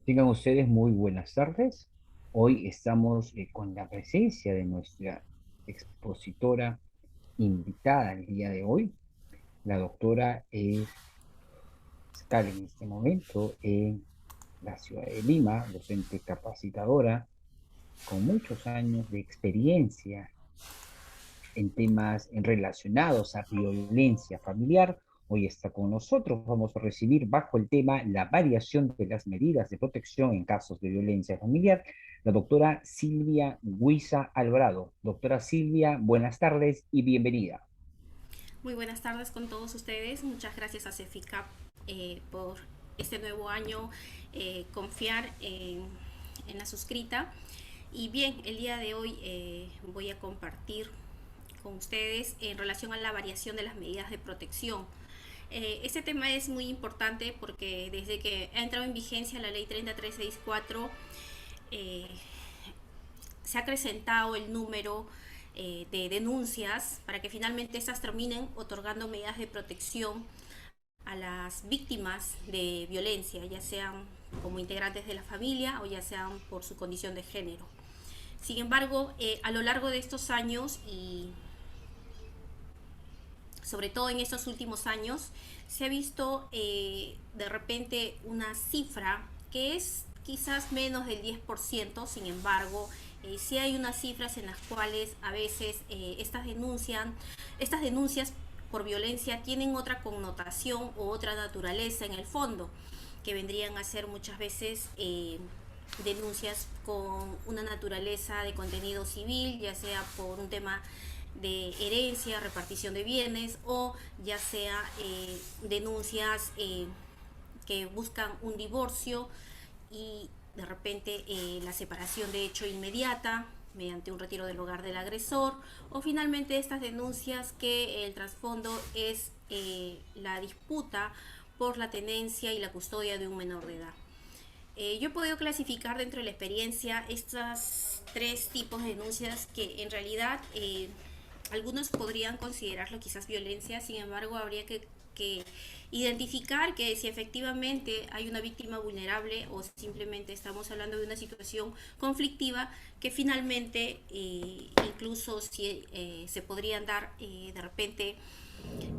Tengan ustedes muy buenas tardes. Hoy estamos con la presencia de nuestra expositora invitada el día de hoy. La doctora es fiscal en este momento en la ciudad de Lima, docente capacitadora con muchos años de experiencia en temas relacionados a violencia familiar. Hoy está con nosotros. Vamos a recibir bajo el tema la variación de las medidas de protección en casos de violencia familiar, la doctora Silvia Guisa Alvarado. Doctora Silvia, buenas tardes y bienvenida. Muy buenas tardes con todos ustedes. Muchas gracias a CEFICAP por este nuevo año confiar en la suscrita. Y bien, el día de hoy voy a compartir con ustedes en relación a la variación de las medidas de protección. Este tema es muy importante porque desde que ha entrado en vigencia la ley 3364 eh, se ha acrecentado el número de denuncias para que finalmente estas terminen otorgando medidas de protección a las víctimas de violencia, ya sean como integrantes de la familia o ya sean por su condición de género. Sin embargo, a lo largo de estos años y sobre todo en estos últimos años, se ha visto de repente una cifra que es quizás menos del 10%. Sin embargo, sí hay unas cifras en las cuales a veces estas denuncias por violencia tienen otra connotación o otra naturaleza en el fondo, que vendrían a ser muchas veces denuncias con una naturaleza de contenido civil, ya sea por un tema de herencia, repartición de bienes o ya sea denuncias que buscan un divorcio y de repente la separación de hecho inmediata mediante un retiro del hogar del agresor, o finalmente estas denuncias que el trasfondo es la disputa por la tenencia y la custodia de un menor de edad. Yo he podido clasificar dentro de la experiencia estas tres tipos de denuncias que en realidad algunos podrían considerarlo quizás violencia. Sin embargo, habría que identificar que si efectivamente hay una víctima vulnerable o simplemente estamos hablando de una situación conflictiva que finalmente incluso si se podrían dar de repente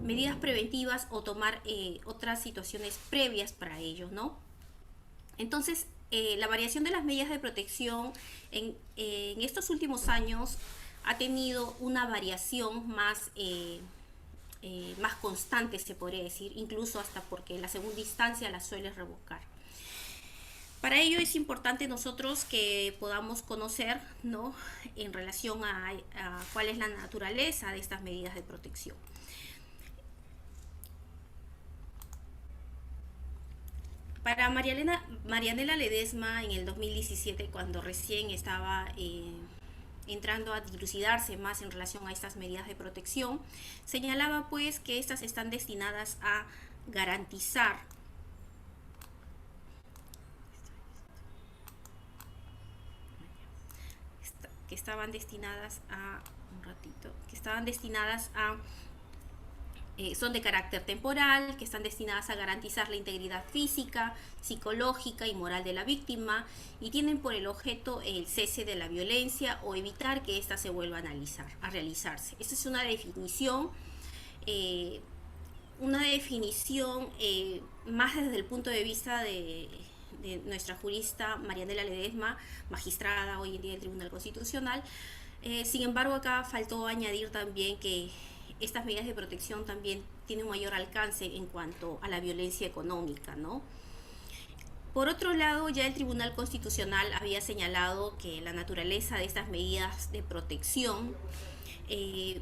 medidas preventivas o tomar otras situaciones previas para ello, ¿no? Entonces, la variación de las medidas de protección en estos últimos años ha tenido una variación más constante, se podría decir, incluso hasta porque la segunda instancia la suele revocar. Para ello es importante nosotros que podamos conocer, ¿no?, en relación a cuál es la naturaleza de estas medidas de protección. Para Marianela Ledesma en el 2017, cuando recién estaba entrando a dilucidarse más en relación a estas medidas de protección, señalaba pues que estas están destinadas a garantizar que estaban destinadas a un ratito, que estaban destinadas a son de carácter temporal, que están destinadas a garantizar la integridad física, psicológica y moral de la víctima y tienen por el objeto el cese de la violencia o evitar que ésta se vuelva a realizarse. Esta es eh, una definición más desde el punto de vista de nuestra jurista Marianela Ledesma, magistrada hoy en día del Tribunal Constitucional. Sin embargo, acá faltó añadir también que estas medidas de protección también tienen un mayor alcance en cuanto a la violencia económica, ¿no? Por otro lado, ya el Tribunal Constitucional había señalado que la naturaleza de estas medidas de protección eh,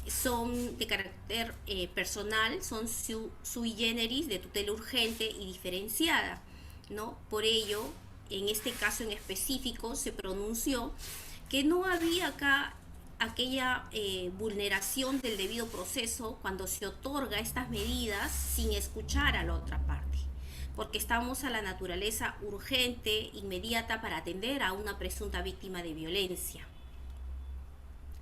son de carácter personal, son sui generis, de tutela urgente y diferenciada, ¿no? Por ello, en este caso en específico, se pronunció que no había acá aquella vulneración del debido proceso cuando se otorga estas medidas sin escuchar a la otra parte, porque estamos a la naturaleza urgente, inmediata para atender a una presunta víctima de violencia.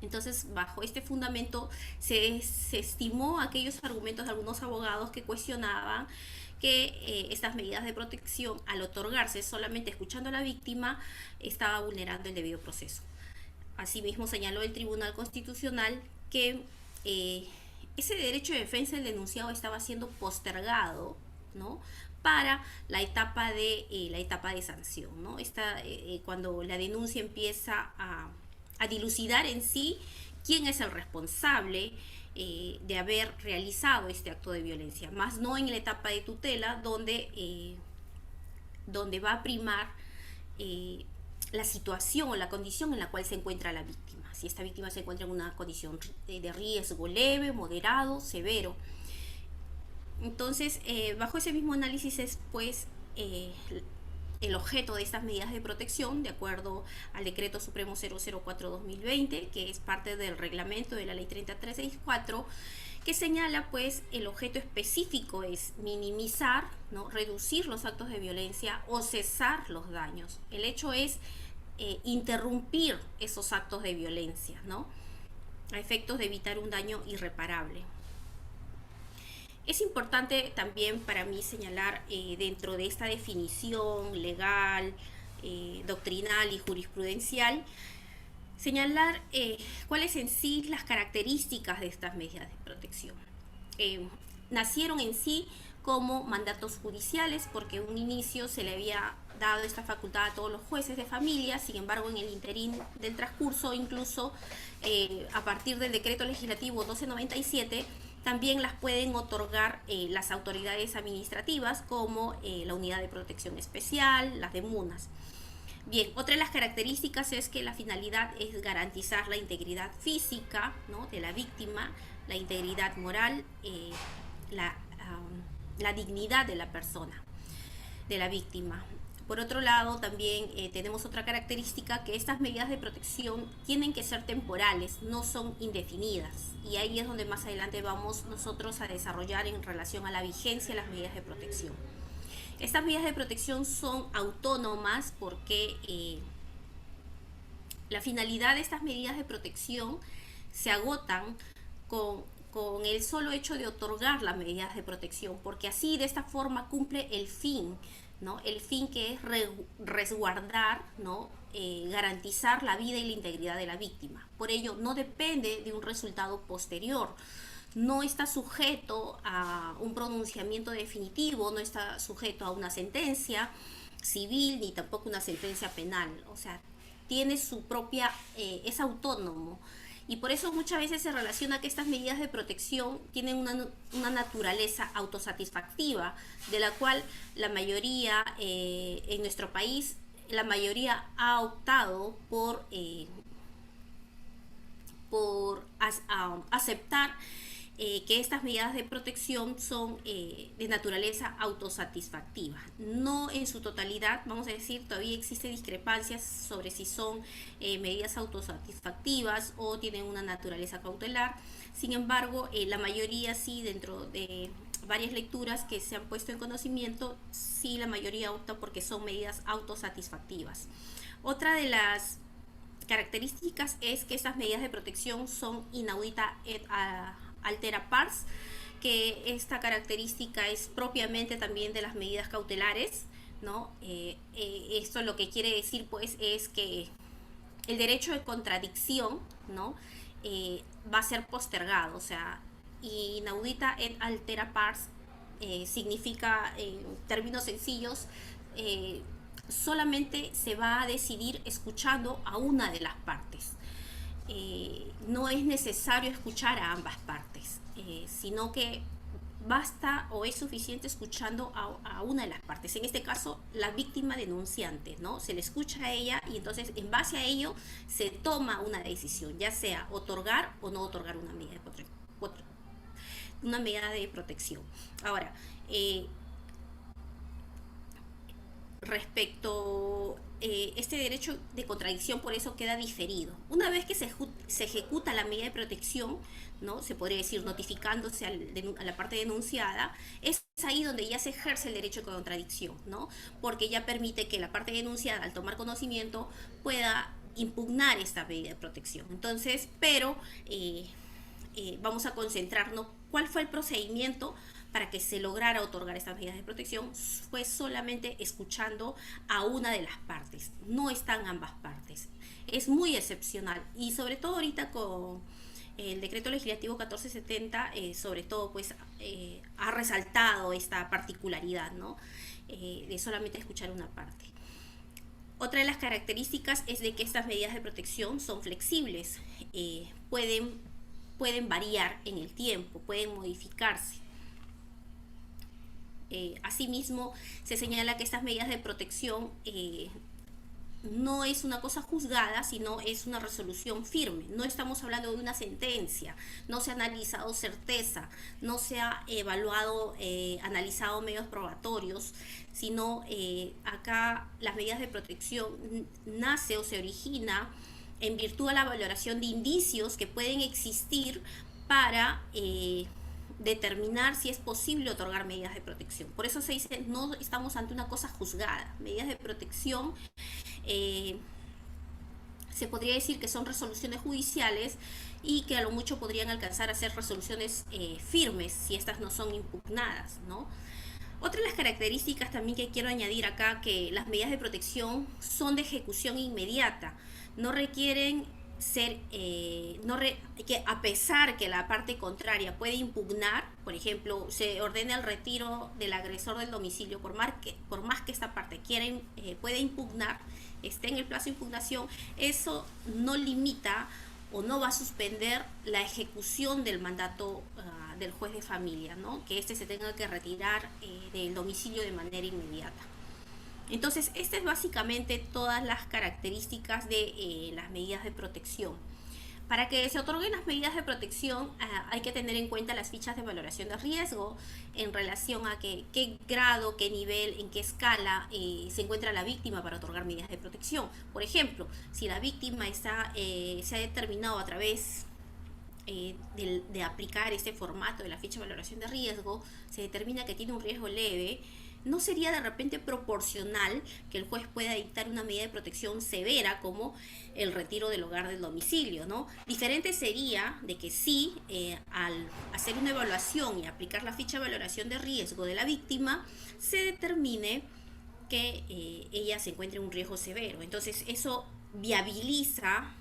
Entonces, bajo este fundamento, se estimó aquellos argumentos de algunos abogados que cuestionaban que estas medidas de protección, al otorgarse solamente escuchando a la víctima, estaba vulnerando el debido proceso. Asimismo, señaló el Tribunal Constitucional que ese derecho de defensa del denunciado estaba siendo postergado, ¿no?, para la etapa de sanción, ¿no? Cuando la denuncia empieza a dilucidar en sí quién es el responsable de haber realizado este acto de violencia, más no en la etapa de tutela donde va a primar eh, la situación o la condición en la cual se encuentra la víctima. Si esta víctima se encuentra en una condición de riesgo leve, moderado, severo. Entonces, bajo ese mismo análisis es pues el objeto de estas medidas de protección, de acuerdo al Decreto Supremo 004-2020, que es parte del reglamento de la Ley 3364, que señala pues el objeto específico es minimizar, ¿no?, reducir los actos de violencia o cesar los daños. El hecho es interrumpir esos actos de violencia, ¿no?, a efectos de evitar un daño irreparable. Es importante también para mí señalar dentro de esta definición legal, doctrinal y jurisprudencial, señalar cuáles en sí las características de estas medidas de protección. Nacieron en sí como mandatos judiciales porque en un inicio se le había dado esta facultad a todos los jueces de familia. Sin embargo, en el interín del transcurso, incluso a partir del decreto legislativo 1297, también las pueden otorgar las autoridades administrativas como la Unidad de Protección Especial, las de MUNAS. Bien, otra de las características es que la finalidad es garantizar la integridad física, ¿no?, de la víctima, la integridad moral, la dignidad de la persona, de la víctima. Por otro lado, también tenemos otra característica, que estas medidas de protección tienen que ser temporales, no son indefinidas. Y ahí es donde más adelante vamos nosotros a desarrollar en relación a la vigencia de las medidas de protección. Estas medidas de protección son autónomas porque la finalidad de estas medidas de protección se agotan con el solo hecho de otorgar las medidas de protección, porque así de esta forma cumple el fin, ¿no?, el fin que es resguardar, ¿no?, garantizar la vida y la integridad de la víctima. Por ello, no depende de un resultado posterior, no está sujeto a un pronunciamiento definitivo, no está sujeto a una sentencia civil ni tampoco una sentencia penal. O sea, tiene su propia, es autónomo. Y por eso muchas veces se relaciona que estas medidas de protección tienen una naturaleza autosatisfactiva, de la cual la mayoría en nuestro país, la mayoría ha optado por aceptar que estas medidas de protección son de naturaleza autosatisfactiva. No en su totalidad, vamos a decir, todavía existen discrepancias sobre si son medidas autosatisfactivas o tienen una naturaleza cautelar. Sin embargo, la mayoría sí, dentro de varias lecturas que se han puesto en conocimiento, sí, la mayoría opta porque son medidas autosatisfactivas. Otra de las características es que estas medidas de protección son inaudita et altera pars, que esta característica es propiamente también de las medidas cautelares, ¿no? Esto lo que quiere decir pues es que el derecho de contradicción, ¿no?, va a ser postergado. O sea, inaudita et altera pars significa, en términos sencillos, solamente se va a decidir escuchando a una de las partes. No es necesario escuchar a ambas partes, sino que basta o es suficiente escuchando a una de las partes. En este caso, la víctima denunciante, ¿no? Se le escucha a ella y entonces en base a ello se toma una decisión, ya sea otorgar o no otorgar una medida de protección. Ahora, respecto este derecho de contradicción, por eso queda diferido. Una vez que se ejecuta la medida de protección, ¿no?, se podría decir notificándose a la parte denunciada, es ahí donde ya se ejerce el derecho de contradicción, ¿no?, porque ya permite que la parte denunciada, al tomar conocimiento, pueda impugnar esta medida de protección. Entonces, pero vamos a concentrarnos cuál fue el procedimiento para que se lograra otorgar estas medidas de protección fue solamente escuchando a una de las partes, no están ambas partes. Es muy excepcional y sobre todo ahorita con el decreto legislativo 1470, sobre todo pues ha resaltado esta particularidad, ¿no? De solamente escuchar una parte. Otra de las características es de que estas medidas de protección son flexibles, pueden variar en el tiempo, pueden modificarse. Asimismo, se señala que estas medidas de protección no es una cosa juzgada, sino es una resolución firme. No estamos hablando de una sentencia, no se ha analizado certeza, no se ha evaluado, analizado medios probatorios, sino acá las medidas de protección nace o se origina en virtud de la valoración de indicios que pueden existir para determinar si es posible otorgar medidas de protección. Por eso se dice, no estamos ante una cosa juzgada. Medidas de protección se podría decir que son resoluciones judiciales y que a lo mucho podrían alcanzar a ser resoluciones firmes si estas no son impugnadas, ¿no? Otra de las características también que quiero añadir acá, que las medidas de protección son de ejecución inmediata, no requieren ser, que a pesar que la parte contraria puede impugnar, por ejemplo, se ordena el retiro del agresor del domicilio, por más que esta parte puede impugnar, esté en el plazo de impugnación, eso no limita o no va a suspender la ejecución del mandato del juez de familia, ¿no? Que se tenga que retirar del domicilio de manera inmediata. Entonces, estas es básicamente todas las características de las medidas de protección. Para que se otorguen las medidas de protección hay que tener en cuenta las fichas de valoración de riesgo en relación a qué grado, qué nivel, en qué escala se encuentra la víctima para otorgar medidas de protección. Por ejemplo, si la víctima se ha determinado a través de aplicar este formato de la ficha de valoración de riesgo, se determina que tiene un riesgo leve, ¿no sería de repente proporcional que el juez pueda dictar una medida de protección severa como el retiro del hogar del domicilio, ¿no? Diferente sería de que sí, al hacer una evaluación y aplicar la ficha de valoración de riesgo de la víctima, se determine que ella se encuentre en un riesgo severo. Entonces eso viabiliza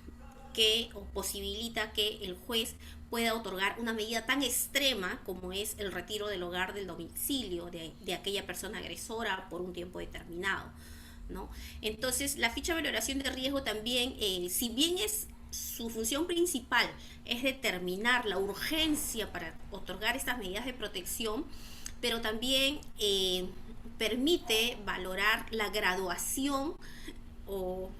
o posibilita que el juez pueda otorgar una medida tan extrema como es el retiro del hogar del domicilio de aquella persona agresora por un tiempo determinado, ¿no? Entonces, la ficha de valoración de riesgo también, si bien es su función principal es determinar la urgencia para otorgar estas medidas de protección, pero también permite valorar la graduación o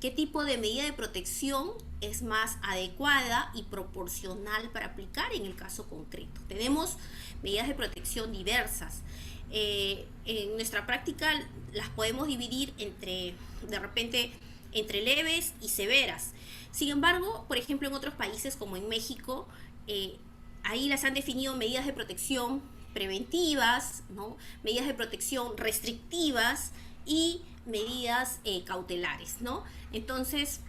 qué tipo de medida de protección es más adecuada y proporcional para aplicar en el caso concreto. Tenemos medidas de protección diversas. En nuestra práctica las podemos dividir de repente, entre leves y severas. Sin embargo, por ejemplo, en otros países como en México, ahí las han definido medidas de protección preventivas, ¿no? Medidas de protección restrictivas y medidas cautelares, ¿no? Entonces,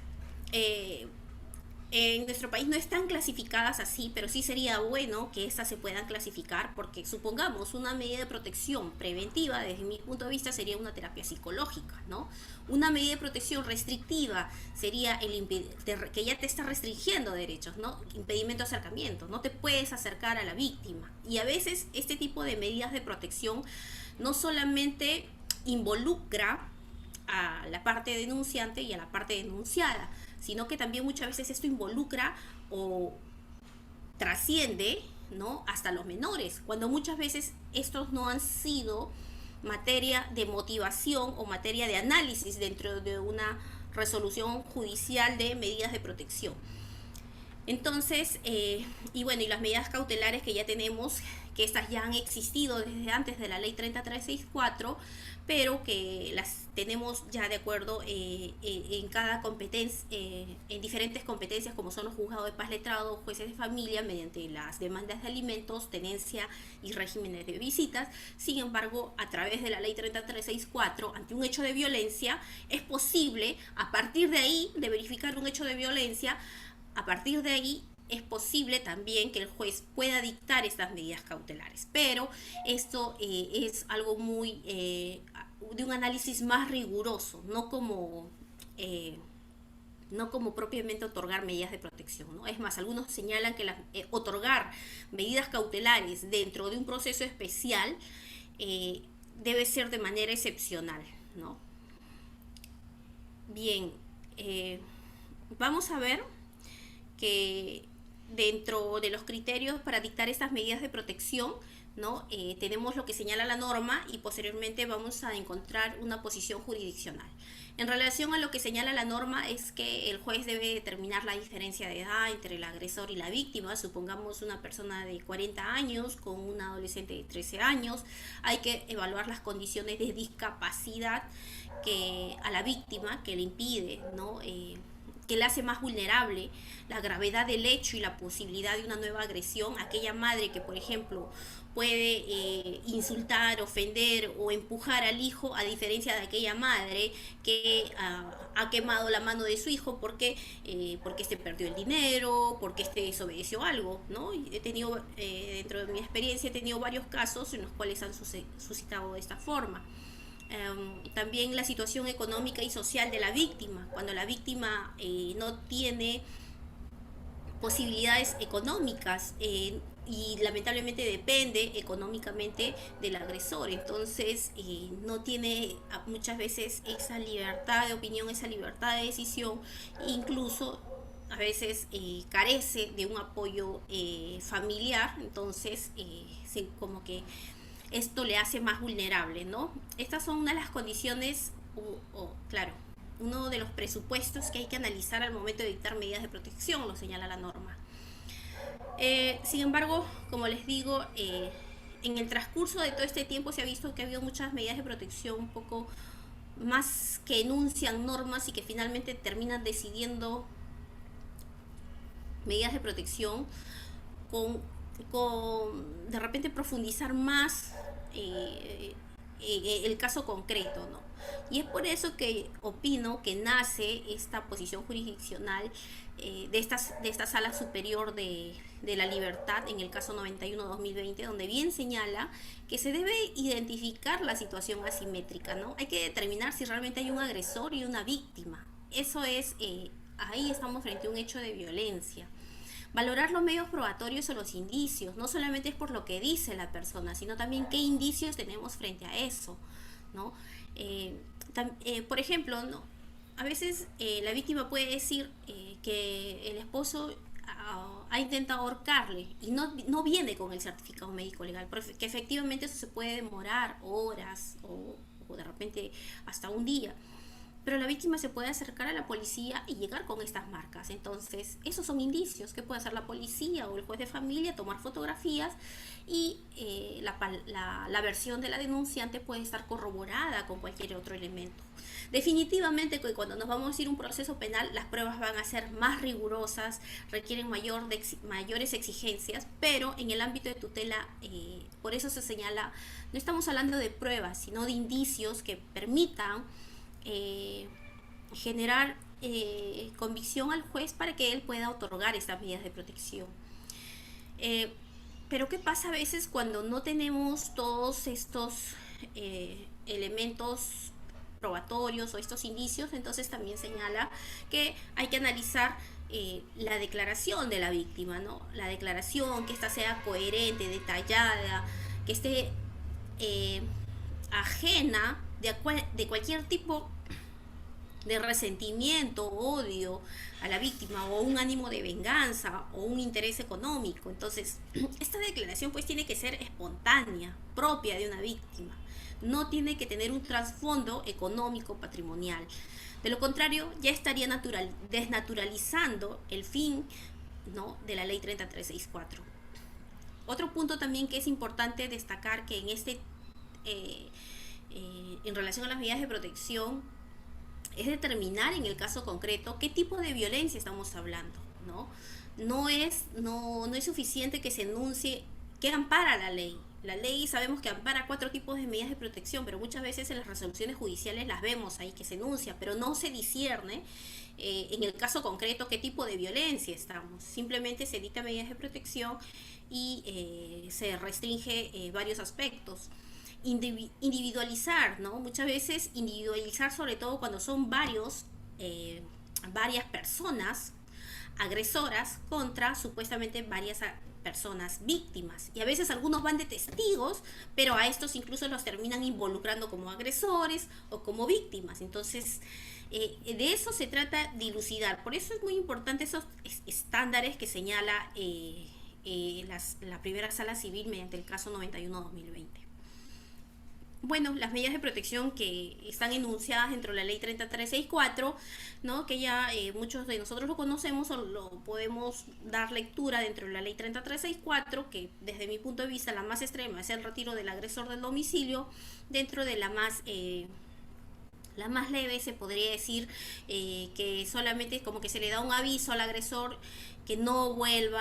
en nuestro país no están clasificadas así, pero sí sería bueno que estas se puedan clasificar, porque supongamos una medida de protección preventiva, desde mi punto de vista sería una terapia psicológica, ¿no? Una medida de protección restrictiva sería que ya te está restringiendo derechos, ¿no? Impedimento de acercamiento, no te puedes acercar a la víctima. Y a veces este tipo de medidas de protección no solamente involucra a la parte denunciante y a la parte denunciada, sino que también muchas veces esto involucra o trasciende, ¿no?, hasta los menores, cuando muchas veces estos no han sido materia de motivación o materia de análisis dentro de una resolución judicial de medidas de protección. Entonces, y bueno, y las medidas cautelares que ya tenemos, que estas ya han existido desde antes de la ley 30364, pero que las tenemos ya de acuerdo en cada competencia, en diferentes competencias, como son los juzgados de paz letrados, jueces de familia, mediante las demandas de alimentos, tenencia y regímenes de visitas. Sin embargo, a través de la ley 30364, ante un hecho de violencia, es posible, a partir de ahí, de verificar un hecho de violencia, a partir de ahí es posible también que el juez pueda dictar estas medidas cautelares, pero esto es algo muy de un análisis más riguroso, eh, no como propiamente otorgar medidas de protección, ¿no? Es más, algunos señalan que otorgar medidas cautelares dentro de un proceso especial eh, debe ser de manera excepcional, ¿no? Bien, eh, vamos a ver que dentro de los criterios para dictar estas medidas de protección, ¿no? Tenemos lo que señala la norma y posteriormente vamos a encontrar una posición jurisdiccional. En relación a lo que señala la norma es que el juez debe determinar la diferencia de edad entre el agresor y la víctima. Supongamos una persona de 40 años con una adolescente de 13 años. Hay que evaluar las condiciones de discapacidad que a la víctima que le impide, ¿no? Que la hace más vulnerable, la gravedad del hecho y la posibilidad de una nueva agresión. Aquella madre que, por ejemplo, puede insultar, ofender o empujar al hijo, a diferencia de aquella madre que ha quemado la mano de su hijo porque este perdió el dinero, porque este desobedeció algo, ¿no? He tenido, dentro de mi experiencia, he tenido varios casos en los cuales han suscitado de esta forma. También la situación económica y social de la víctima, cuando la víctima no tiene posibilidades económicas y lamentablemente depende económicamente del agresor, entonces no tiene muchas veces esa libertad de opinión, esa libertad de decisión, incluso a veces carece de un apoyo familiar, entonces como que esto le hace más vulnerable, ¿no? Estas son una de las condiciones, claro, uno de los presupuestos que hay que analizar al momento de dictar medidas de protección, lo señala la norma. Sin embargo, como les digo, en el transcurso de todo este tiempo se ha visto que ha habido muchas medidas de protección un poco más que enuncian normas y que finalmente terminan decidiendo medidas de protección con, de repente profundizar más el caso concreto, ¿no? Y es por eso que opino que nace esta posición jurisdiccional de esta sala superior de la libertad en el caso 91-2020, donde bien señala que se debe identificar la situación asimétrica, ¿no? Hay que determinar si realmente hay un agresor y una víctima. Eso es, ahí estamos frente a un hecho de violencia. Valorar los medios probatorios o los indicios, no solamente es por lo que dice la persona, sino también qué indicios tenemos frente a eso, ¿no? Por ejemplo, ¿no? A veces la víctima puede decir que el esposo ha intentado ahorcarle y no viene con el certificado médico legal, que efectivamente eso se puede demorar horas o de repente hasta un día. Pero la víctima se puede acercar a la policía y llegar con estas marcas. Entonces, esos son indicios que puede hacer la policía o el juez de familia, tomar fotografías y la versión de la denunciante puede estar corroborada con cualquier otro elemento. Definitivamente que cuando nos vamos a ir a un proceso penal, las pruebas van a ser más rigurosas, requieren mayores exigencias, pero en el ámbito de tutela, por eso se señala, no estamos hablando de pruebas, sino de indicios que permitan generar convicción al juez para que él pueda otorgar estas medidas de protección. Pero ¿qué pasa a veces cuando no tenemos todos estos elementos probatorios o estos indicios? Entonces también señala que hay que analizar la declaración de la víctima, ¿no? La declaración, que ésta sea coherente, detallada, que esté ajena de cualquier tipo de resentimiento, odio a la víctima o un ánimo de venganza o un interés económico. Entonces, esta declaración pues tiene que ser espontánea, propia de una víctima. No tiene que tener un trasfondo económico patrimonial. De lo contrario, ya estaría desnaturalizando el fin, ¿no?, de la ley 3364. Otro punto también que es importante destacar que en relación a las medidas de protección es determinar en el caso concreto qué tipo de violencia estamos hablando, ¿no? No es suficiente que se enuncie qué ampara la ley, la ley sabemos que ampara 4 tipos de medidas de protección, pero muchas veces en las resoluciones judiciales las vemos ahí que se enuncia, pero no se discierne en el caso concreto qué tipo de violencia estamos. Simplemente se dicta medidas de protección y se restringe varios aspectos. Individualizar, ¿no? Muchas veces individualizar, sobre todo cuando son varias personas agresoras contra supuestamente varias personas víctimas. Y a veces algunos van de testigos, pero a estos incluso los terminan involucrando como agresores o como víctimas. Entonces, de eso se trata dilucidar. Por eso es muy importante esos estándares que señala la primera sala civil mediante el caso 91-2020. Bueno, las medidas de protección que están enunciadas dentro de la ley 3364, ¿no? Que ya muchos de nosotros lo conocemos o lo podemos dar lectura dentro de la ley 3364, que desde mi punto de vista la más extrema es el retiro del agresor del domicilio. Dentro de la más leve se podría decir que solamente como que se le da un aviso al agresor que no vuelva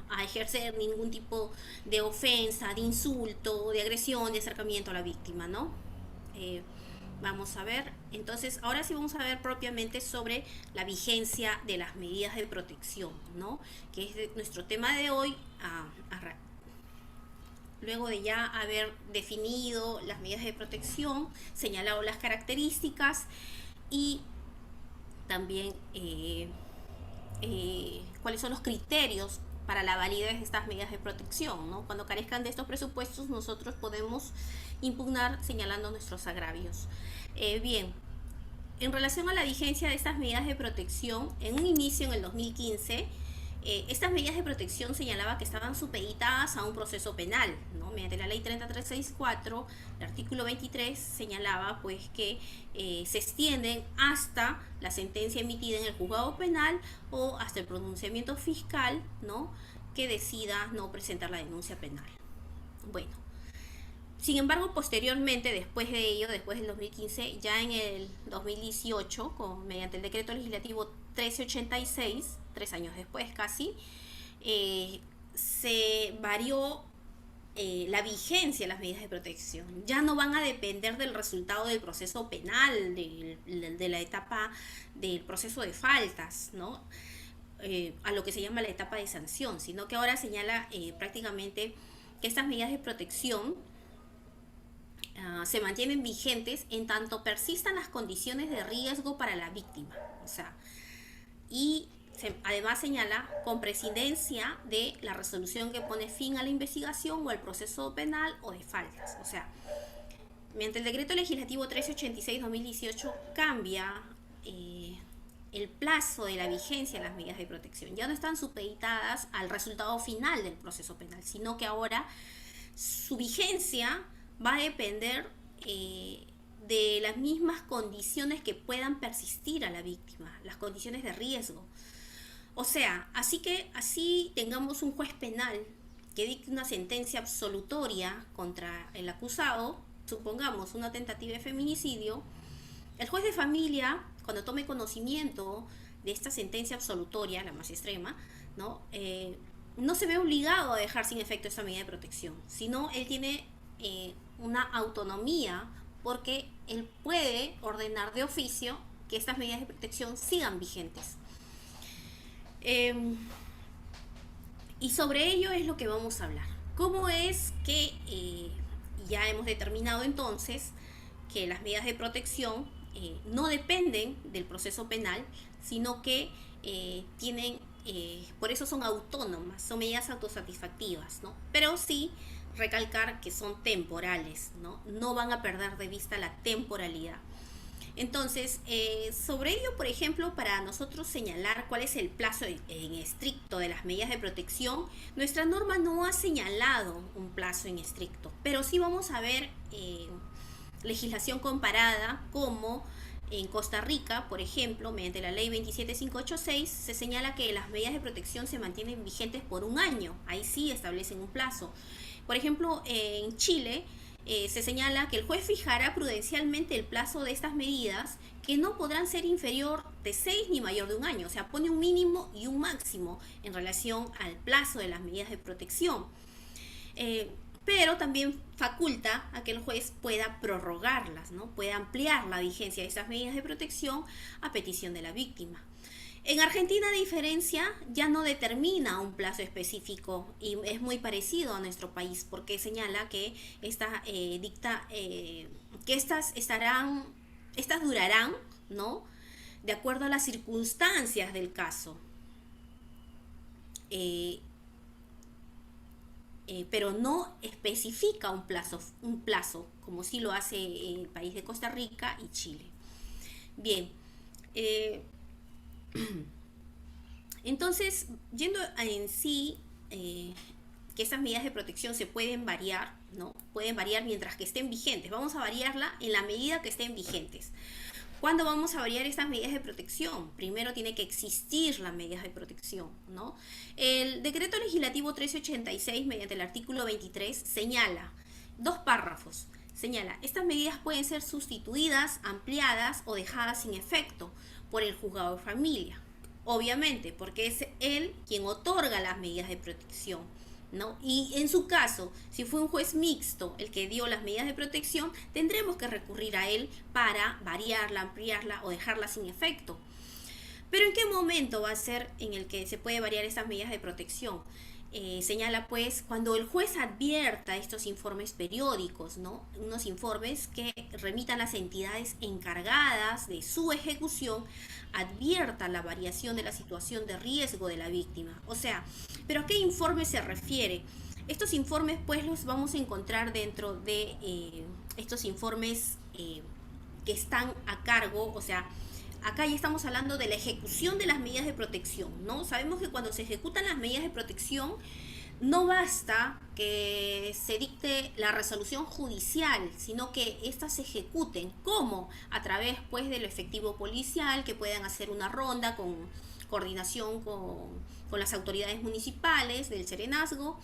a ejercer ningún tipo de ofensa, de insulto, de agresión, de acercamiento a la víctima, ¿no? Eh, Vamos a ver, entonces ahora sí vamos a ver propiamente sobre la vigencia de las medidas de protección, ¿no? Que es nuestro tema de hoy. Luego de ya haber definido las medidas de protección, señalado las características y también cuáles son los criterios para la validez de estas medidas de protección, ¿no? Cuando carezcan de estos presupuestos, nosotros podemos impugnar señalando nuestros agravios. Bien, en relación a la vigencia de estas medidas de protección, en un inicio en el 2015, estas medidas de protección señalaba que estaban supeditadas a un proceso penal, ¿no? Mediante la ley 3364, el artículo 23 señalaba pues que se extienden hasta la sentencia emitida en el juzgado penal o hasta el pronunciamiento fiscal, ¿no? Que decida no presentar la denuncia penal. Bueno, sin embargo, posteriormente, después de ello, después del 2015, ya en el 2018, mediante el decreto legislativo 1386, 3 años después casi, se varió la vigencia de las medidas de protección. Ya no van a depender del resultado del proceso penal, de la etapa del proceso de faltas, ¿no? A lo que se llama la etapa de sanción, sino que ahora señala prácticamente que estas medidas de protección se mantienen vigentes en tanto persistan las condiciones de riesgo para la víctima. O sea, y además señala con presidencia de la resolución que pone fin a la investigación o al proceso penal o de faltas. O sea, mediante el decreto legislativo 1386-2018 cambia el plazo de la vigencia de las medidas de protección. Ya no están supeditadas al resultado final del proceso penal, sino que ahora su vigencia va a depender de las mismas condiciones que puedan persistir a la víctima, las condiciones de riesgo. O sea, así tengamos un juez penal que dicte una sentencia absolutoria contra el acusado, supongamos una tentativa de feminicidio, el juez de familia, cuando tome conocimiento de esta sentencia absolutoria, la más extrema, ¿no? No se ve obligado a dejar sin efecto esta medida de protección, sino él tiene una autonomía porque él puede ordenar de oficio que estas medidas de protección sigan vigentes. Y sobre ello es lo que vamos a hablar. ¿Cómo es que ya hemos determinado entonces que las medidas de protección no dependen del proceso penal, sino que por eso son autónomas, son medidas autosatisfactivas, ¿no? Pero sí recalcar que son temporales, ¿no? No van a perder de vista la temporalidad. Entonces, sobre ello, por ejemplo, para nosotros señalar cuál es el plazo en estricto de las medidas de protección, nuestra norma no ha señalado un plazo en estricto, pero sí vamos a ver legislación comparada como en Costa Rica, por ejemplo, mediante la ley 27586, se señala que las medidas de protección se mantienen vigentes por un año. Ahí sí establecen un plazo. Por ejemplo, en Chile se señala que el juez fijará prudencialmente el plazo de estas medidas que no podrán ser inferior de 6 ni mayor de un año. O sea, pone un mínimo y un máximo en relación al plazo de las medidas de protección. pero también faculta a que el juez pueda prorrogarlas, ¿no? Pueda ampliar la vigencia de esas medidas de protección a petición de la víctima. En Argentina, a diferencia, ya no determina un plazo específico y es muy parecido a nuestro país porque señala que que estas durarán, ¿no? De acuerdo a las circunstancias del caso. Eh, pero no especifica un plazo, como sí lo hace el país de Costa Rica y Chile. Bien, eh, entonces, yendo en sí, que estas medidas de protección se pueden variar, ¿no? Pueden variar mientras que estén vigentes. Vamos a variarla en la medida que estén vigentes. ¿Cuándo vamos a variar estas medidas de protección? Primero tiene que existir las medidas de protección, ¿no? El decreto legislativo 1386, mediante el artículo 23, señala, dos párrafos, señala, estas medidas pueden ser sustituidas, ampliadas o dejadas sin efecto por el juzgado de familia. Obviamente, porque es él quien otorga las medidas de protección, ¿no? Y en su caso, si fue un juez mixto el que dio las medidas de protección, tendremos que recurrir a él para variarla, ampliarla o dejarla sin efecto. Pero ¿en qué momento va a ser en el que se puede variar esas medidas de protección? Señala pues cuando el juez advierta estos informes periódicos, ¿no? Unos informes que remitan las entidades encargadas de su ejecución, advierta la variación de la situación de riesgo de la víctima. O sea, ¿pero a qué informe se refiere? Estos informes pues los vamos a encontrar dentro de estos informes que están a cargo, o sea, acá ya estamos hablando de la ejecución de las medidas de protección, ¿no? Sabemos que cuando se ejecutan las medidas de protección, no basta que se dicte la resolución judicial, sino que éstas se ejecuten. ¿Cómo? A través, pues, del efectivo policial, que puedan hacer una ronda con coordinación con las autoridades municipales del serenazgo.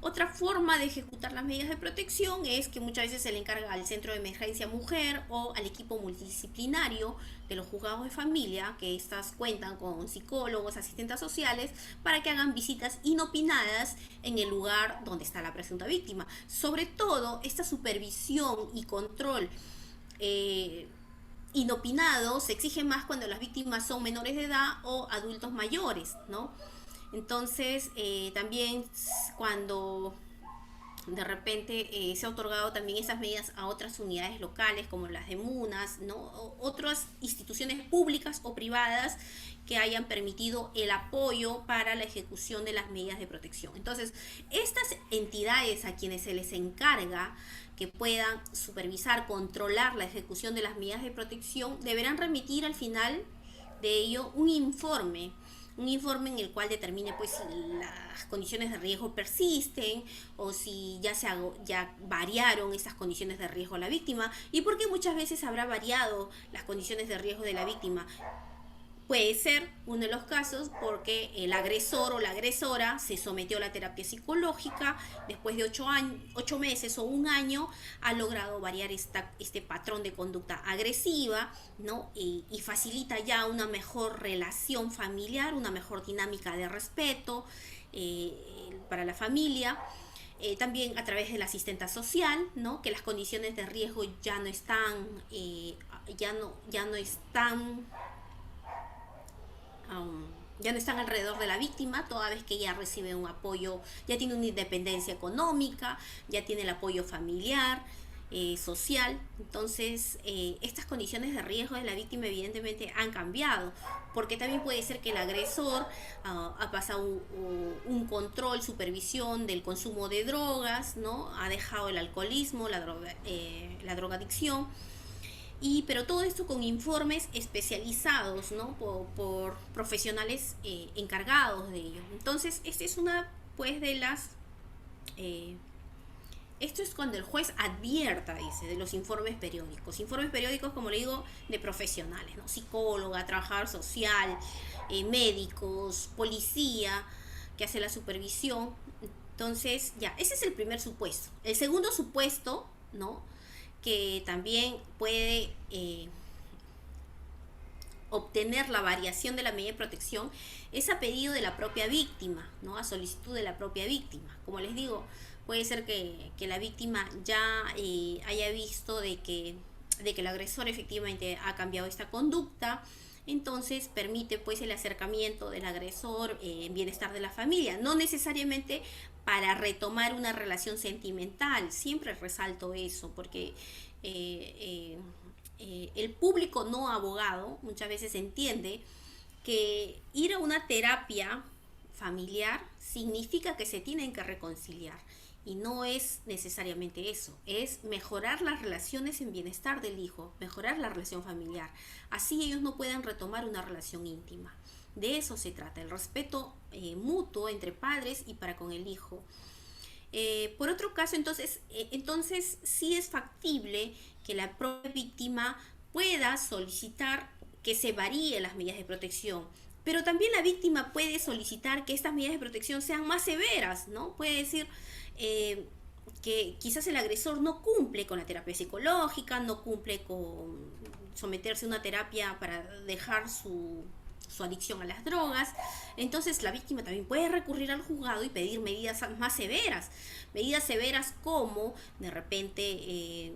Otra forma de ejecutar las medidas de protección es que muchas veces se le encarga al Centro de Emergencia Mujer o al equipo multidisciplinario de los juzgados de familia, que estas cuentan con psicólogos, asistentes sociales, para que hagan visitas inopinadas en el lugar donde está la presunta víctima. Sobre todo, esta supervisión y control inopinado se exige más cuando las víctimas son menores de edad o adultos mayores, ¿no? Entonces, también cuando de repente se ha otorgado también esas medidas a otras unidades locales como las de MUNAS, ¿no? O otras instituciones públicas o privadas que hayan permitido el apoyo para la ejecución de las medidas de protección. Entonces, estas entidades a quienes se les encarga que puedan supervisar, controlar la ejecución de las medidas de protección, deberán remitir al final de ello un informe en el cual determine pues si las condiciones de riesgo persisten o si ya variaron esas condiciones de riesgo a la víctima y por qué muchas veces habrá variado las condiciones de riesgo de la víctima. Puede ser uno de los casos porque el agresor o la agresora se sometió a la terapia psicológica, después de 8 meses o un año ha logrado variar este patrón de conducta agresiva, ¿no? Y facilita ya una mejor relación familiar, una mejor dinámica de respeto para la familia. También a través de la asistenta social, ¿no? Que las condiciones de riesgo ya no están, ya no están alrededor de la víctima, toda vez que ella recibe un apoyo, ya tiene una independencia económica, ya tiene el apoyo familiar, social. Entonces, estas condiciones de riesgo de la víctima evidentemente han cambiado, porque también puede ser que el agresor ha pasado un control, supervisión del consumo de drogas, ¿no? Ha dejado el alcoholismo, la drogadicción. Pero todo esto con informes especializados, ¿no? Por profesionales encargados de ello. Entonces, esta es una pues de las esto es cuando el juez advierta, dice, de los informes periódicos. Informes periódicos, como le digo, de profesionales, ¿no? Psicóloga, trabajador social, médicos, policía, que hace la supervisión. Entonces, ya, ese es el primer supuesto. El segundo supuesto, ¿no? Que también puede obtener la variación de la medida de protección es a pedido de la propia víctima, ¿no? A solicitud de la propia víctima. Como les digo, puede ser que la víctima ya haya visto de que el agresor efectivamente ha cambiado esta conducta. Entonces permite pues el acercamiento del agresor en bienestar de la familia, no necesariamente para retomar una relación sentimental. Siempre resalto eso porque el público no abogado muchas veces entiende que ir a una terapia familiar significa que se tienen que reconciliar. Y no es necesariamente eso, es mejorar las relaciones en bienestar del hijo, mejorar la relación familiar. Así ellos no puedan retomar una relación íntima. De eso se trata, el respeto mutuo entre padres y para con el hijo. Por otro caso, entonces sí es factible que la propia víctima pueda solicitar que se varíen las medidas de protección. Pero también la víctima puede solicitar que estas medidas de protección sean más severas, ¿no? Puede decir eh, que quizás el agresor no cumple con la terapia psicológica, no cumple con someterse a una terapia para dejar su adicción a las drogas. Entonces la víctima también puede recurrir al juzgado y pedir medidas severas como de repente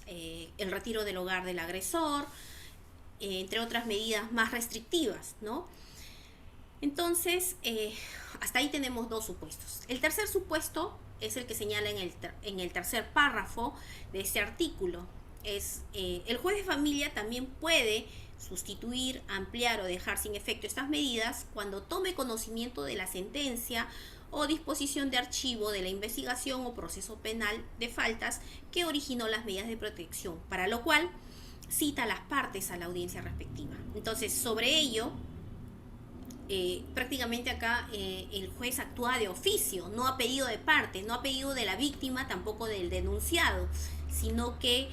el retiro del hogar del agresor, entre otras medidas más restrictivas, ¿no? Entonces, hasta ahí tenemos dos supuestos. El tercer supuesto es el que señala en el tercer párrafo de este artículo. El juez de familia también puede sustituir, ampliar o dejar sin efecto estas medidas cuando tome conocimiento de la sentencia o disposición de archivo de la investigación o proceso penal de faltas que originó las medidas de protección, para lo cual cita a las partes a la audiencia respectiva. Entonces, sobre ello, prácticamente acá el juez actúa de oficio, no a pedido de parte, no a pedido de la víctima, tampoco del denunciado, sino que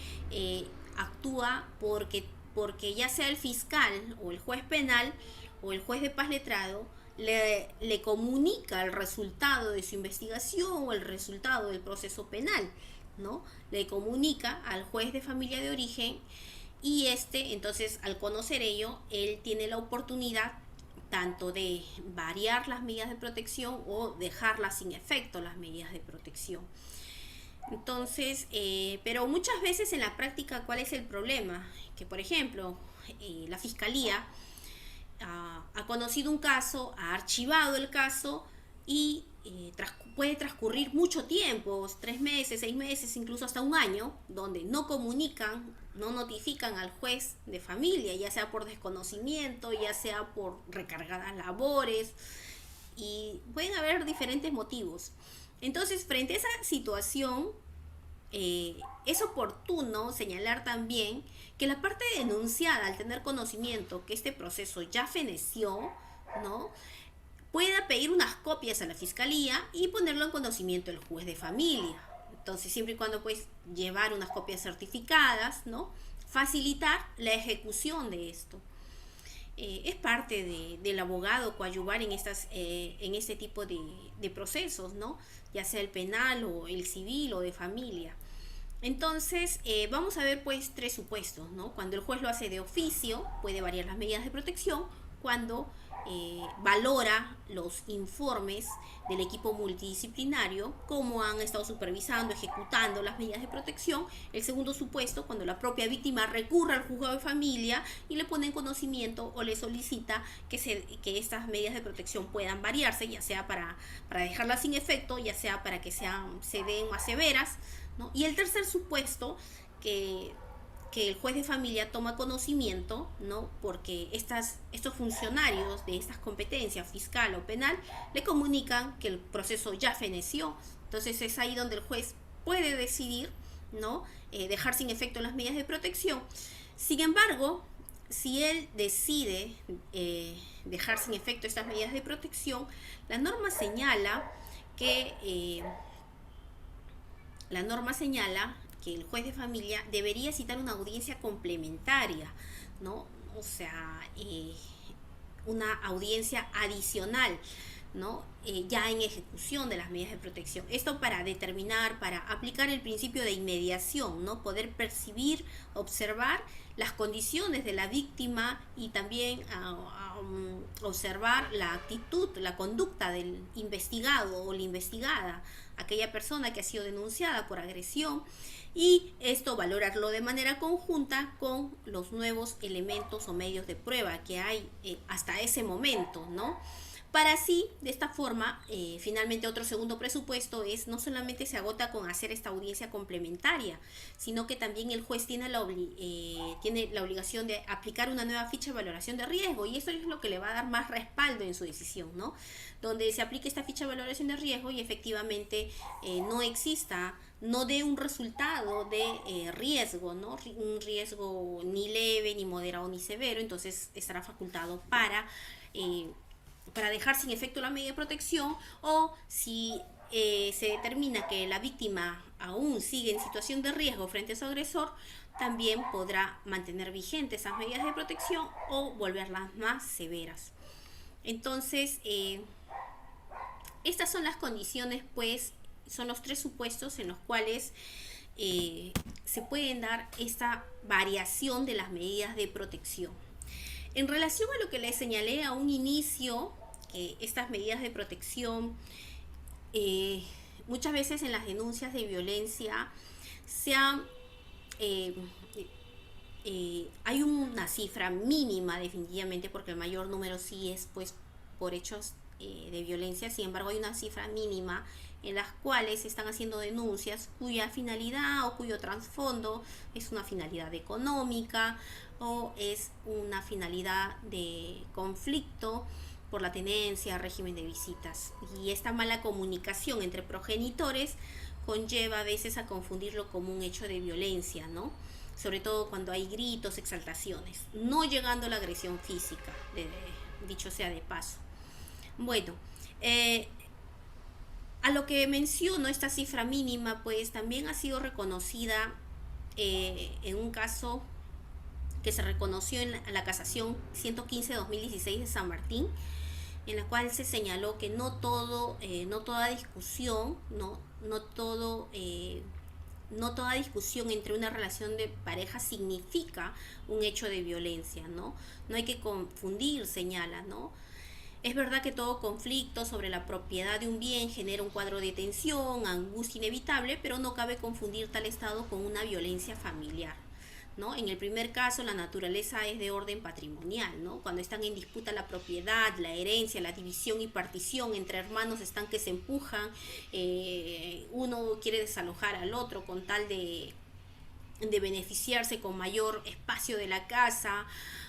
actúa porque ya sea el fiscal o el juez penal o el juez de paz letrado le comunica el resultado de su investigación o el resultado del proceso penal, ¿no? Le comunica al juez de familia de origen y entonces, al conocer ello, él tiene la oportunidad tanto de variar las medidas de protección o dejarlas sin efecto las medidas de protección. Entonces, pero muchas veces en la práctica, ¿cuál es el problema? Que, por ejemplo, la fiscalía ha conocido un caso, ha archivado el caso y puede transcurrir mucho tiempo, 3 meses, 6 meses, incluso hasta un año, donde no comunican, no notifican al juez de familia, ya sea por desconocimiento, ya sea por recargadas labores, y pueden haber diferentes motivos. Entonces, frente a esa situación, es oportuno señalar también que la parte denunciada, al tener conocimiento que este proceso ya feneció, ¿no?, pueda pedir unas copias a la fiscalía y ponerlo en conocimiento del juez de familia. Entonces, siempre y cuando pues llevar unas copias certificadas, ¿no?, facilitar la ejecución de esto. Es parte del abogado coadyuvar en este tipo de procesos, ¿no?, ya sea el penal o el civil o de familia. Entonces, vamos a ver pues 3 supuestos, ¿no? Cuando el juez lo hace de oficio, puede variar las medidas de protección. Cuando valora los informes del equipo multidisciplinario, cómo han estado supervisando, ejecutando las medidas de protección. El segundo supuesto, cuando la propia víctima recurre al juzgado de familia y le pone en conocimiento o le solicita que estas medidas de protección puedan variarse, ya sea para dejarlas sin efecto, ya sea para que se den más severas, ¿no? Y el tercer supuesto, que el juez de familia toma conocimiento, ¿no?, porque estos funcionarios de estas competencias, fiscal o penal, le comunican que el proceso ya feneció. Entonces es ahí donde el juez puede decidir, ¿no?, dejar sin efecto las medidas de protección. Sin embargo, si él decide dejar sin efecto estas medidas de protección, la norma señala que el juez de familia debería citar una audiencia complementaria, ¿no? O sea, una audiencia adicional, ¿no? Ya en ejecución de las medidas de protección. Esto para determinar, para aplicar el principio de inmediación, ¿no? Poder percibir, observar las condiciones de la víctima y también observar la actitud, la conducta del investigado o la investigada, aquella persona que ha sido denunciada por agresión, y esto valorarlo de manera conjunta con los nuevos elementos o medios de prueba que hay hasta ese momento, ¿no? Para así, de esta forma, finalmente otro segundo presupuesto es no solamente se agota con hacer esta audiencia complementaria, sino que también el juez tiene la obligación de aplicar una nueva ficha de valoración de riesgo, y eso es lo que le va a dar más respaldo en su decisión, ¿no? Donde se aplique esta ficha de valoración de riesgo y efectivamente no exista, no dé un resultado de riesgo, ¿no? Un riesgo ni leve, ni moderado, ni severo, entonces estará facultado para dejar sin efecto la medida de protección, o si se determina que la víctima aún sigue en situación de riesgo frente a su agresor, también podrá mantener vigentes esas medidas de protección o volverlas más severas. Entonces, estas son las condiciones, pues, son los tres supuestos en los cuales se pueden dar esta variación de las medidas de protección. En relación a lo que les señalé a un inicio, estas medidas de protección, muchas veces en las denuncias de violencia se han, eh, hay una cifra mínima definitivamente, porque el mayor número sí es pues por hechos de violencia. Sin embargo, hay una cifra mínima en las cuales se están haciendo denuncias cuya finalidad o cuyo trasfondo es una finalidad económica o es una finalidad de conflicto por la tenencia, régimen de visitas. Y esta mala comunicación entre progenitores conlleva a veces a confundirlo como un hecho de violencia, ¿no? Sobre todo cuando hay gritos, exaltaciones, no llegando a la agresión física, dicho sea de paso. Bueno, a lo que menciono, esta cifra mínima, pues también ha sido reconocida en un caso que se reconoció en la casación 115-2016 de San Martín, en la cual se señaló que no toda discusión, no toda discusión entre una relación de pareja significa un hecho de violencia, ¿no? No hay que confundir, señala, ¿no? Es verdad que todo conflicto sobre la propiedad de un bien genera un cuadro de tensión, angustia inevitable, pero no cabe confundir tal estado con una violencia familiar, ¿no? En el primer caso, la naturaleza es de orden patrimonial, ¿no? Cuando están en disputa la propiedad, la herencia, la división y partición entre hermanos, están que se empujan, uno quiere desalojar al otro con tal de beneficiarse con mayor espacio de la casa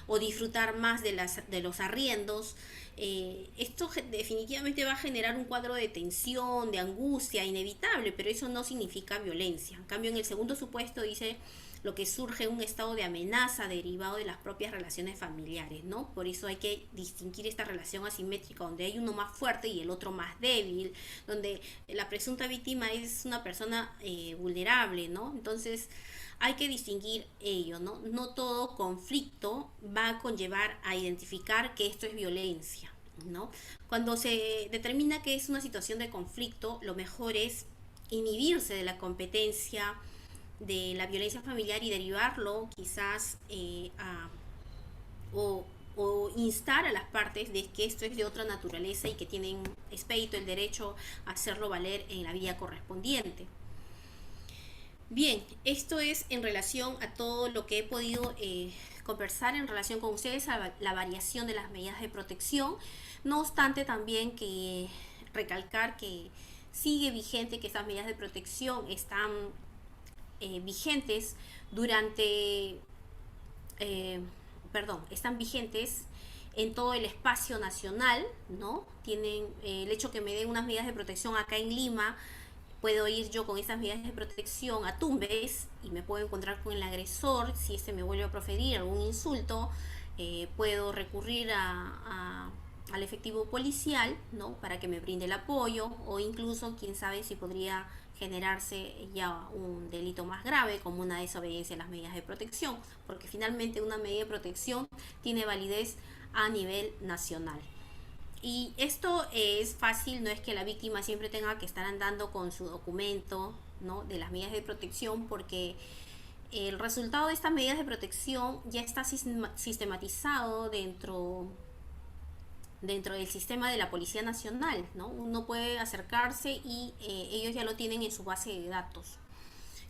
o disfrutar más de los arriendos. Esto definitivamente va a generar un cuadro de tensión, de angustia inevitable, pero eso no significa violencia. En cambio, en el segundo supuesto dice lo que surge un estado de amenaza derivado de las propias relaciones familiares, ¿no? Por eso hay que distinguir esta relación asimétrica, donde hay uno más fuerte y el otro más débil, donde la presunta víctima es una persona vulnerable, ¿no? Entonces hay que distinguir ello, ¿no? No todo conflicto va a conllevar a identificar que esto es violencia, ¿no? Cuando se determina que es una situación de conflicto, lo mejor es inhibirse de la competencia de la violencia familiar y derivarlo quizás o instar a las partes de que esto es de otra naturaleza y que tienen expedito el derecho a hacerlo valer en la vía correspondiente. Bien, esto es en relación a todo lo que he podido conversar en relación con ustedes, a la variación de las medidas de protección. No obstante, también que recalcar que sigue vigente, que estas medidas de protección están vigentes durante, están vigentes en todo el espacio nacional, ¿no? Tienen el hecho que me den unas medidas de protección acá en Lima. Puedo ir yo con esas medidas de protección a Tumbes y me puedo encontrar con el agresor. Si este me vuelve a proferir algún insulto, puedo recurrir al efectivo policial, ¿no? Para que me brinde el apoyo, o incluso, quién sabe si podría generarse ya un delito más grave como una desobediencia a las medidas de protección, porque finalmente una medida de protección tiene validez a nivel nacional. Y esto es fácil, no es que la víctima siempre tenga que estar andando con su documento, ¿no?, de las medidas de protección, porque el resultado de estas medidas de protección ya está sistematizado dentro del sistema de la Policía Nacional, ¿no? Uno puede acercarse y ellos ya lo tienen en su base de datos.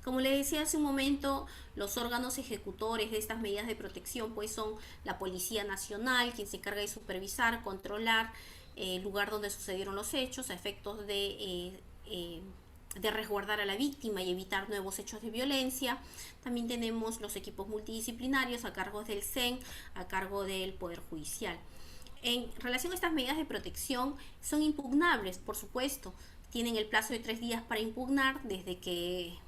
Como le decía hace un momento, los órganos ejecutores de estas medidas de protección pues son la Policía Nacional, quien se encarga de supervisar, controlar el lugar donde sucedieron los hechos a efectos de resguardar a la víctima y evitar nuevos hechos de violencia. También tenemos los equipos multidisciplinarios a cargo del CEN, a cargo del Poder Judicial. En relación a estas medidas de protección, son impugnables, por supuesto. Tienen el plazo de 3 días para impugnar desde que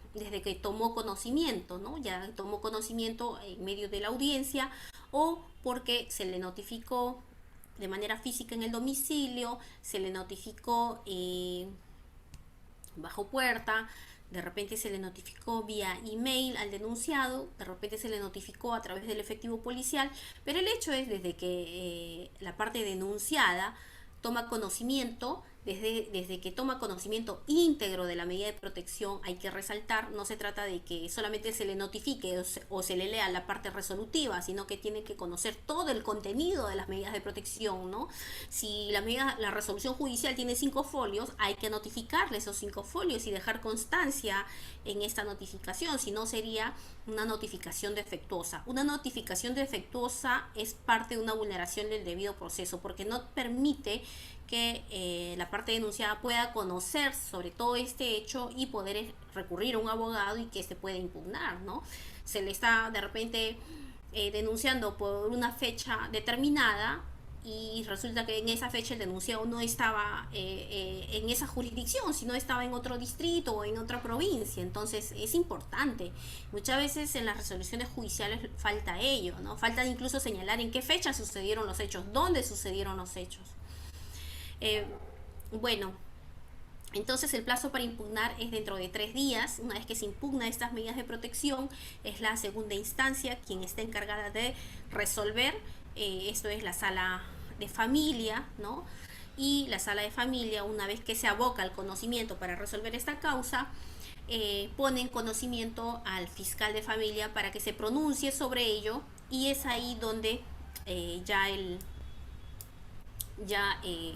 tomó conocimiento, ¿no? Ya tomó conocimiento en medio de la audiencia o porque se le notificó de manera física en el domicilio, se le notificó bajo puerta, de repente se le notificó vía email al denunciado, de repente se le notificó a través del efectivo policial, pero el hecho es desde que la parte denunciada toma conocimiento, desde que toma conocimiento íntegro de la medida de protección, hay que resaltar, no se trata de que solamente se le notifique o se le lea la parte resolutiva, sino que tiene que conocer todo el contenido de las medidas de protección, ¿no? Si la resolución judicial tiene 5 folios, hay que notificarle esos 5 folios y dejar constancia en esta notificación, si no sería una notificación defectuosa. Una notificación defectuosa es parte de una vulneración del debido proceso, porque no permite que la parte denunciada pueda conocer sobre todo este hecho y poder recurrir a un abogado y que se pueda impugnar, ¿no? Se le está de repente denunciando por una fecha determinada y resulta que en esa fecha el denunciado no estaba en esa jurisdicción, sino estaba en otro distrito o en otra provincia. Entonces es importante. Muchas veces en las resoluciones judiciales falta ello, ¿no? Falta incluso señalar en qué fecha sucedieron los hechos, dónde sucedieron los hechos. Eh, bueno, entonces el plazo para impugnar es dentro de 3 días. Una vez que se impugna estas medidas de protección, es la segunda instancia quien está encargada de resolver. Esto es la sala de familia, ¿no? Y la sala de familia, una vez que se aboca al conocimiento para resolver esta causa, pone en conocimiento al fiscal de familia para que se pronuncie sobre ello, y es ahí donde ya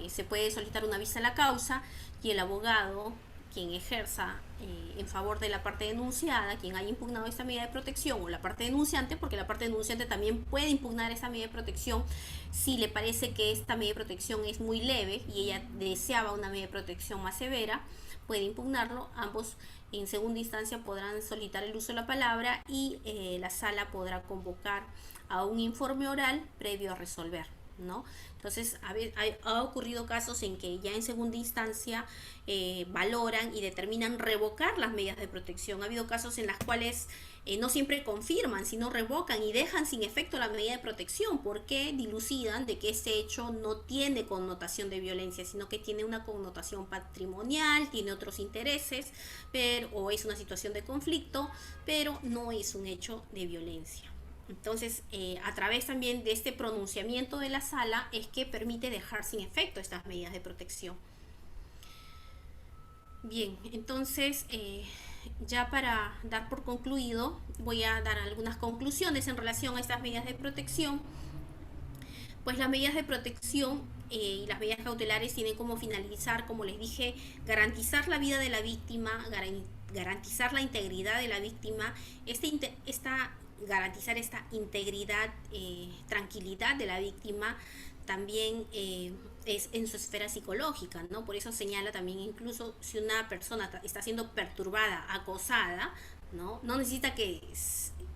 se puede solicitar una vista a la causa y el abogado quien ejerza en favor de la parte denunciada, quien haya impugnado esta medida de protección, o la parte denunciante, porque la parte denunciante también puede impugnar esta medida de protección si le parece que esta medida de protección es muy leve y ella deseaba una medida de protección más severa, puede impugnarlo. Ambos en segunda instancia podrán solicitar el uso de la palabra y la sala podrá convocar a un informe oral previo a resolver, ¿no? Entonces ha ocurrido casos en que ya en segunda instancia valoran y determinan revocar las medidas de protección. Ha habido casos en las cuales no siempre confirman, sino revocan y dejan sin efecto la medida de protección, porque dilucidan de que este hecho no tiene connotación de violencia, sino que tiene una connotación patrimonial, tiene otros intereses, o es una situación de conflicto, pero no es un hecho de violencia. Entonces, a través también de este pronunciamiento de la sala es que permite dejar sin efecto estas medidas de protección. Bien, entonces, ya para dar por concluido, voy a dar algunas conclusiones en relación a estas medidas de protección. Pues las medidas de protección y las medidas cautelares tienen como finalizar, como les dije, garantizar la vida de la víctima, garantizar la integridad de la víctima, garantizar esta integridad, tranquilidad de la víctima, también es en su esfera psicológica, ¿no? Por eso señala también, incluso si una persona está siendo perturbada, acosada, no necesita que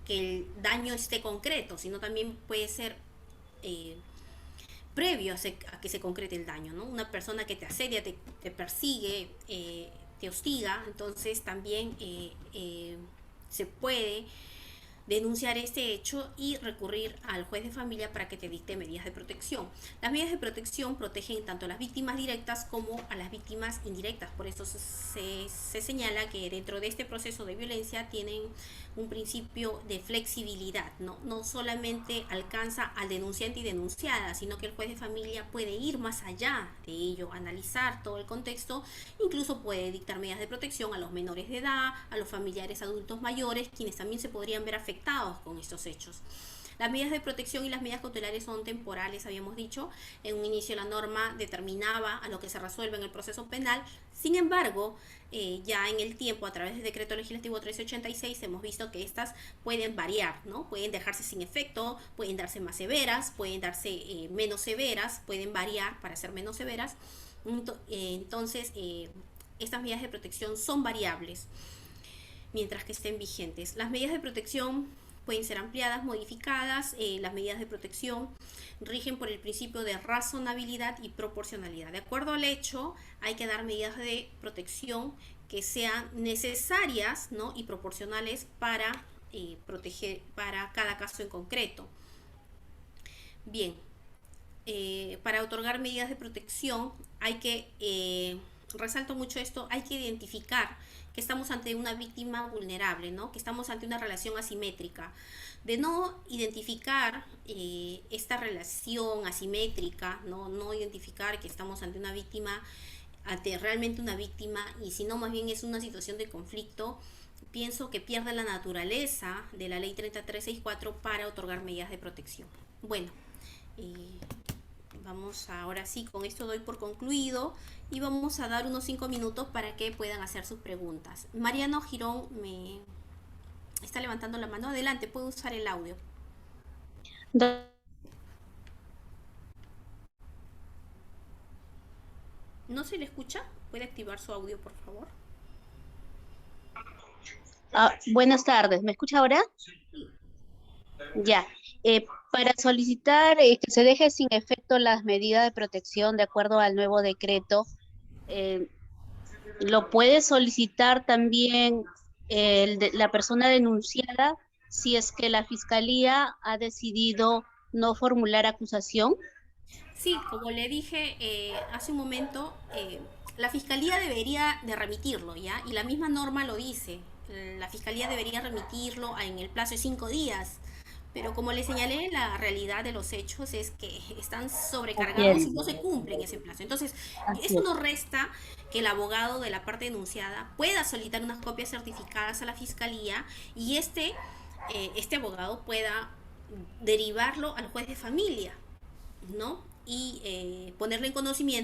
el daño esté concreto, sino también puede ser previo a que se concrete el daño, ¿no? Una persona que te asedia, te persigue, te hostiga, entonces también se puede denunciar este hecho y recurrir al juez de familia para que te dicte medidas de protección. Las medidas de protección protegen tanto a las víctimas directas como a las víctimas indirectas. Por eso se señala que dentro de este proceso de violencia tienen un principio de flexibilidad, ¿no? No solamente alcanza al denunciante y denunciada, sino que el juez de familia puede ir más allá de ello, analizar todo el contexto, incluso puede dictar medidas de protección a los menores de edad, a los familiares adultos mayores, quienes también se podrían ver afectados con estos hechos. Las medidas de protección y las medidas cautelares son temporales, habíamos dicho. En un inicio la norma determinaba a lo que se resuelve en el proceso penal. Sin embargo, ya en el tiempo, a través del decreto legislativo 1386, hemos visto que estas pueden variar, ¿no? Pueden dejarse sin efecto, pueden darse más severas, pueden darse menos severas, pueden variar para ser menos severas. Entonces, estas medidas de protección son variables mientras que estén vigentes. Las medidas de protección pueden ser ampliadas, modificadas. Las medidas de protección rigen por el principio de razonabilidad y proporcionalidad. De acuerdo al hecho, hay que dar medidas de protección que sean necesarias, ¿no? Y proporcionales para proteger para cada caso en concreto. Bien, para otorgar medidas de protección hay que, resalto mucho esto, hay que identificar que estamos ante una víctima vulnerable, ¿no? Que estamos ante una relación asimétrica. De no identificar esta relación asimétrica, no identificar que estamos ante una víctima, ante realmente una víctima, y si no más bien es una situación de conflicto, pienso que pierde la naturaleza de la ley 3364 para otorgar medidas de protección. Bueno, eh, vamos ahora sí, con esto doy por concluido y vamos a dar unos 5 minutos para que puedan hacer sus preguntas. Mariano Girón me está levantando la mano. Adelante, puede usar el audio. ¿No se le escucha? ¿Puede activar su audio, por favor? Buenas tardes, ¿me escucha ahora? Sí. Ya. Para solicitar que se deje sin efecto las medidas de protección de acuerdo al nuevo decreto, eh, lo puede solicitar también la persona denunciada si es que la fiscalía ha decidido no formular acusación. Sí, como le dije hace un momento, la fiscalía debería de remitirlo, ¿ya? Y la misma norma lo dice. La fiscalía debería remitirlo en el plazo de 5 días. Pero como le señalé, la realidad de los hechos es que están Así sobrecargados es, y no se cumplen ese plazo. Entonces, así eso es. no resta que el abogado de la parte denunciada pueda solicitar unas copias certificadas a la fiscalía y este abogado pueda derivarlo al juez de familia, ¿no? Y ponerlo en conocimiento